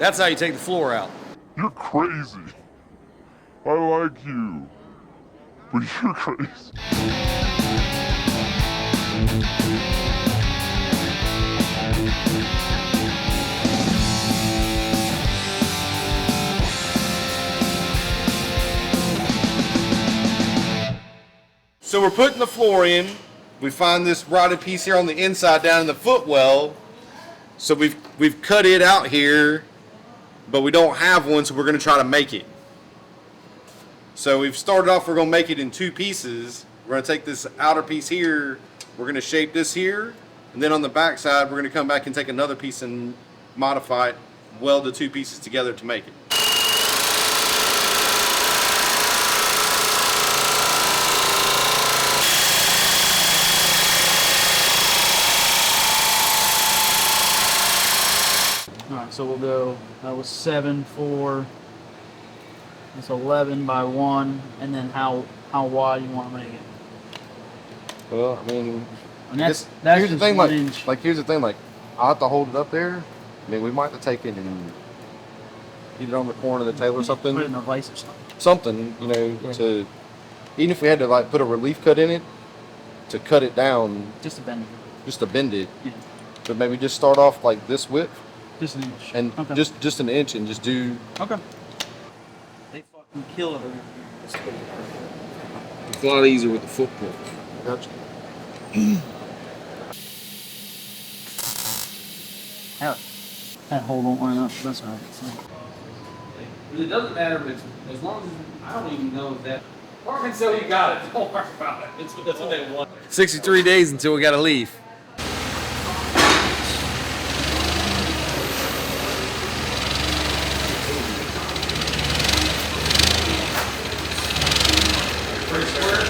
That's how you take the floor out. You're crazy. I like you, but you're crazy. So we're putting the floor in. We find this rotted piece here on the inside down in the footwell. So we've cut it out here, but we don't have one, so we're going to try to make it. So we've started off, we're going to make it in 2 pieces. We're going to take this outer piece here, we're going to shape this here, and then on the back side we're going to come back and take another piece and modify it, weld the 2 pieces together to make it. Alright, so we'll go, that was 7, 4, that's 11 by 1, and then how wide you want to make it. Well, I mean, And that's here's the just thing, 1 inch. here's the thing, I'll have to hold it up there. I mean, we might have to take it and get it on the corner of the table or something. Put it in a vise or something. Something, you know, to, even if we had to put a relief cut in it, to cut it down. Just to bend it. Just to bend it. Yeah. But maybe just start off like this width. Just an inch. And okay. just an inch and just do. Okay. They fucking kill it over here. It's a lot easier with the foot pull. Gotcha. Hell, that hole don't line up. That's all right. It doesn't matter if it's, as long as, I don't even know if that. Marvin said you got it, don't worry about it. That's what they want. 63 days until we gotta leave. Pretty square.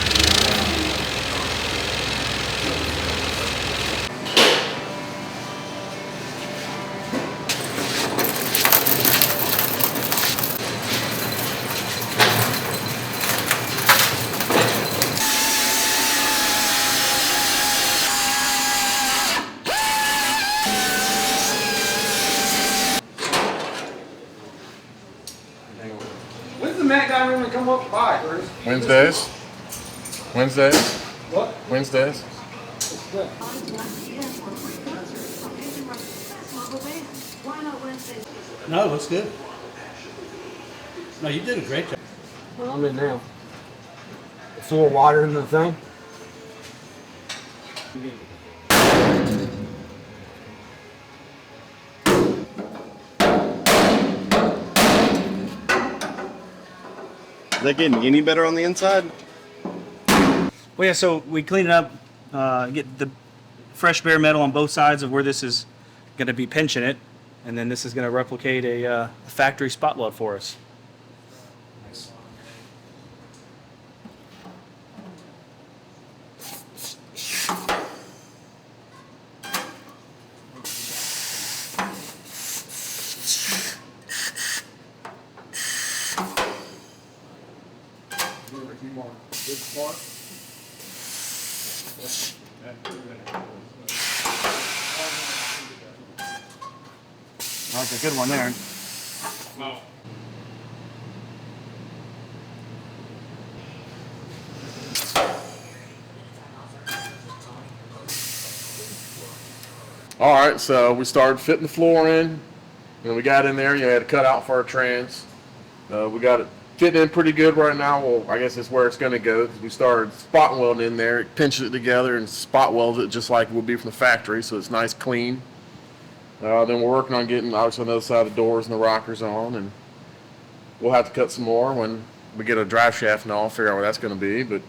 When's the Mac guy going to come up by, Chris? Wednesdays. What? Wednesdays. No, it looks good. No, you did a great job. Well, I'm in now. The floor water in the thing. Is that getting any better on the inside? Well, yeah, so we clean it up, get the fresh bare metal on both sides of where this is going to be pinching it, and then this is going to replicate a factory spot weld for us. That's a good one there. All right, so we started fitting the floor in, and we got in there. You had to cut out for our trans. We got it fitting in pretty good right now. Well, I guess it's where it's going to go. We started spot welding in there, pinching it together, and spot welds it just like it would be from the factory, so it's nice, clean. Then we're working on getting obviously on the other side of the doors and the rockers on, and we'll have to cut some more when we get a drive shaft and all, figure out where that's going to be. But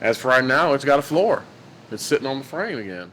as for right now, it's got a floor. It's sitting on the frame again.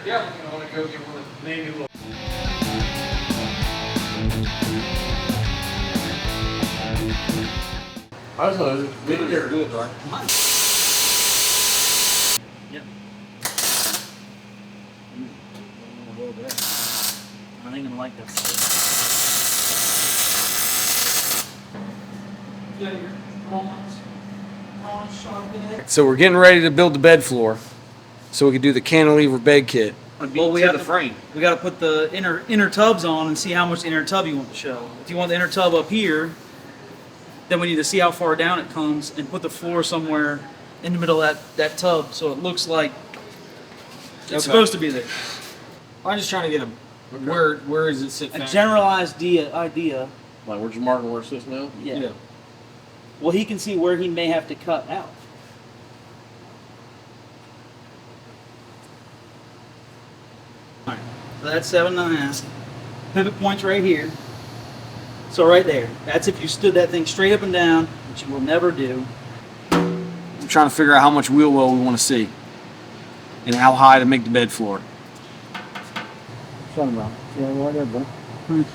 Yeah, I want to go get one of the maybe little. I was gonna make it good, right? Yep. A little bit. I ain't gonna like this. Yeah, you're So we're getting ready to build the bed floor, so we can do the cantilever bed kit. Well, we have the frame. We got to put the inner tubs on and see how much the inner tub you want to show. If you want the inner tub up here, then we need to see how far down it comes and put the floor somewhere in the middle of that tub so it looks like it's supposed to be there. I'm just trying to get a where does it sit? A generalized idea. Like, where'd you mark where it sits now? Yeah. Well, he can see where he may have to cut out. Alright, so that's 7.5. Pivot point's right here. So right there. That's if you stood that thing straight up and down, which you will never do. I'm trying to figure out how much wheel well we want to see, and how high to make the bed floor. Something wrong. Yeah, right there, bro. You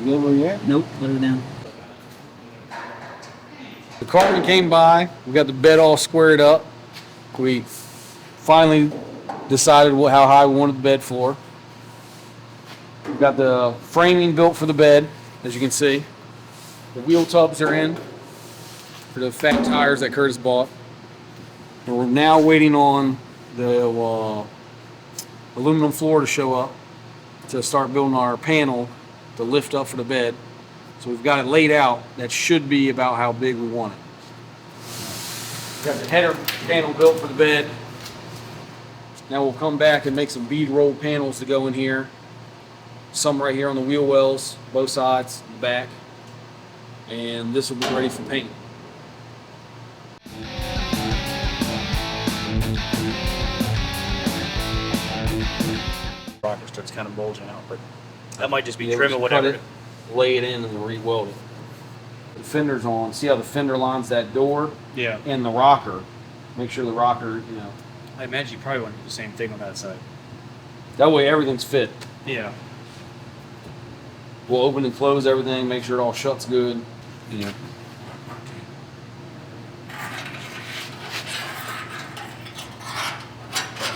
good where you at? Nope, let it down. The carpenter came by. We got the bed all squared up. We finally decided how high we wanted the bed floor. We've got the framing built for the bed, as you can see. The wheel tubs are in for the fat tires that Curtis bought. And we're now waiting on the aluminum floor to show up to start building our panel to lift up for the bed. So we've got it laid out. That should be about how big we want it. We've got the header panel built for the bed. Now we'll come back and make some bead roll panels to go in here. Some right here on the wheel wells, both sides, the back. And this will be ready for paint. Rocker starts kind of bulging out, but that might just be Yeah, trim or just whatever. cut it, lay it in, and re-weld it. The fender's on. See how the fender lines that door Yeah. and the rocker? Make sure the rocker, I imagine you probably want to do the same thing on that side. that way everything's fit. Yeah. We'll open and close everything, make sure it all shuts good. Yeah.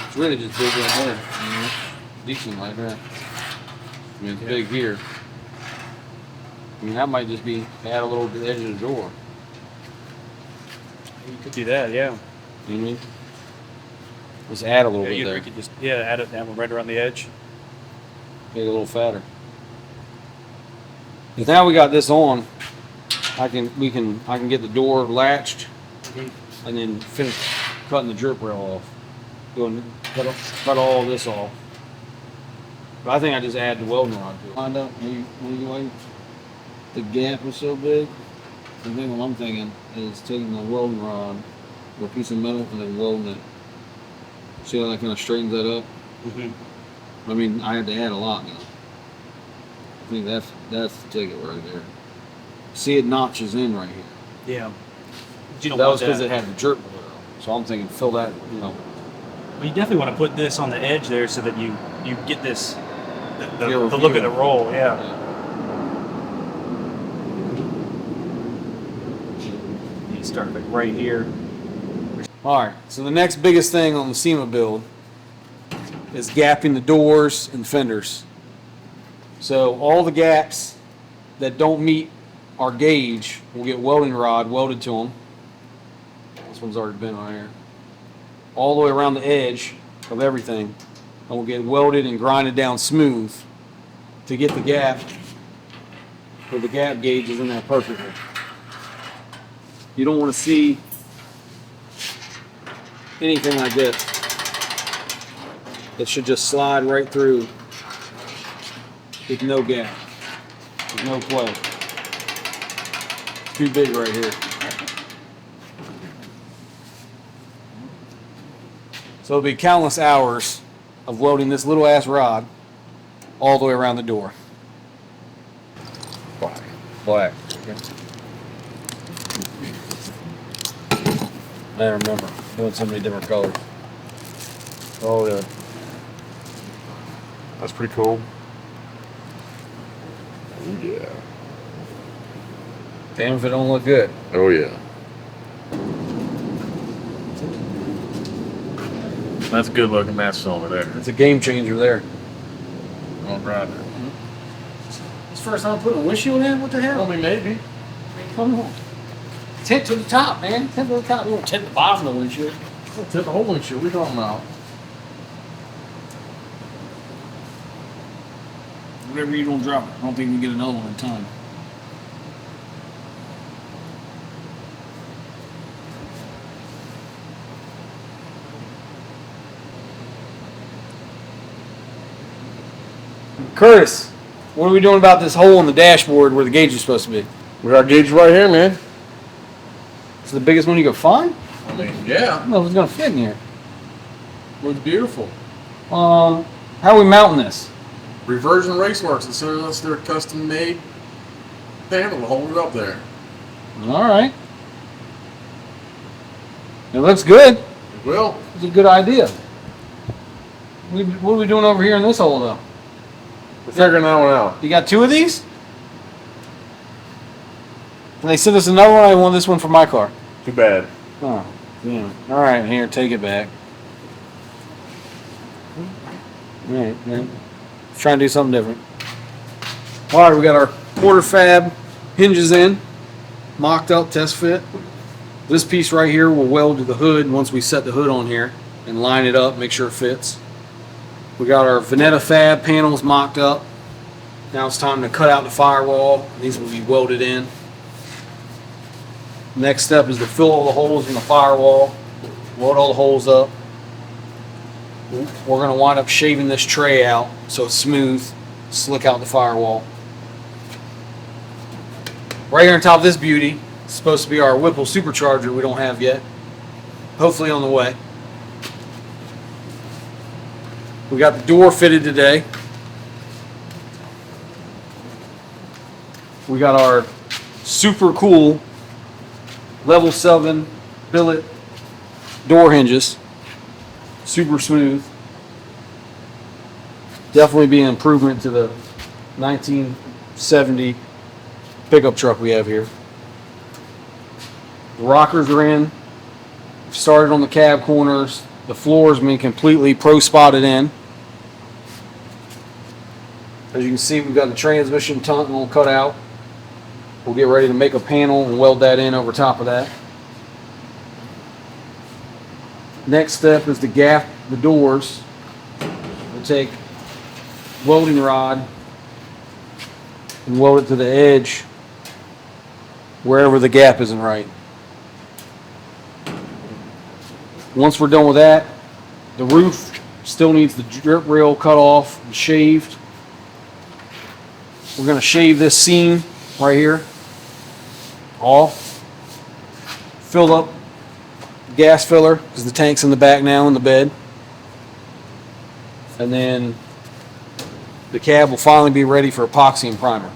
It's really just big right there. Decent like that. I mean, it's big here. I mean, that might just be add a little to the edge of the door. You could do that, yeah. You know what I mean? Just add a little bit You there. could just add it down right around the edge. Make it a little fatter. Because now we got this on, I can get the door latched and then finish cutting the drip rail off. Cut all this off. But I think I just add the welding rod to it. Find out when the gap was so big. The thing what I'm thinking is taking the welding rod with a piece of metal and then welding it. See how that kind of straightens that up? I mean, I had to add a lot now. I think that's the ticket right there. See, it notches in right here. Yeah. You don't That want was because it had the drip below. So I'm thinking fill that, Well, you definitely want to put this on the edge there so that you get this the look of the roll. Yeah. You start like right here. All right, so the next biggest thing on the SEMA build is gapping the doors and fenders. So all the gaps that don't meet our gauge will get welding rod welded to them. This one's already been on here. All the way around the edge of everything, and will get welded and grinded down smooth to get the gap where the gap gauge is in there perfectly. You don't want to see anything like this. It should just slide right through with no gap, with no play. It's too big right here. So it'll be countless hours of welding this little ass rod all the way around the door. Black. I remember doing so many different colors. Oh yeah. That's pretty cool. Oh, yeah. Damn if it don't look good. Oh, yeah. That's a good looking mess over there. It's a game changer there. All right. It's the first time putting a windshield in? What the hell? I mean, maybe. Come on. Tint to the top, man. Tint to the top. You don't tint the bottom of the windshield. Tip the whole windshield. What are you talking about? Whatever you don't drop it. I don't think we can get another one in time. Curtis, what are we doing about this hole in the dashboard where the gauge is supposed to be? We got a gauge right here, man. It's the biggest one you could find? I mean, yeah. I don't know if it's gonna fit in here. Looks beautiful. How are we mounting this? Reversion Raceworks is sending us their custom made panel to hold it up there. All right. It looks good. Well, It's a good idea. What are we doing over here in this hole though? we're figuring that one out. You got two of these? And they sent us another one. I want this one for my car. Too bad. Oh, yeah. All right, here, take it back. All right, man. Let's try and do something different. All right, we got our quarter fab hinges in, mocked up, test fit. This piece right here will weld to the hood once we set the hood on here and line it up, make sure it fits. We got our Veneta fab panels mocked up. Now it's time to cut out the firewall. These will be welded in. Next step is to fill all the holes in the firewall, weld all the holes up. We're going to wind up shaving this tray out so it's smooth, slick out the firewall. Right here on top of this beauty is supposed to be our Whipple supercharger we don't have yet. Hopefully on the way. We got the door fitted today. We got our super cool level 7 billet door hinges. Super smooth. Definitely be an improvement to the 1970 pickup truck we have here. The rockers are in. Started on the cab corners. The floor's been completely pro spotted in. As you can see, we've got the transmission tunnel cut out. We'll get ready to make a panel and weld that in over top of that. Next step is to gap the doors. We'll take welding rod and weld it to the edge wherever the gap isn't right. Once we're done with that, the roof still needs the drip rail cut off and shaved. We're going to shave this seam right here off. Fill up gas filler because the tank's in the back now in the bed. And then the cab will finally be ready for epoxy and primer.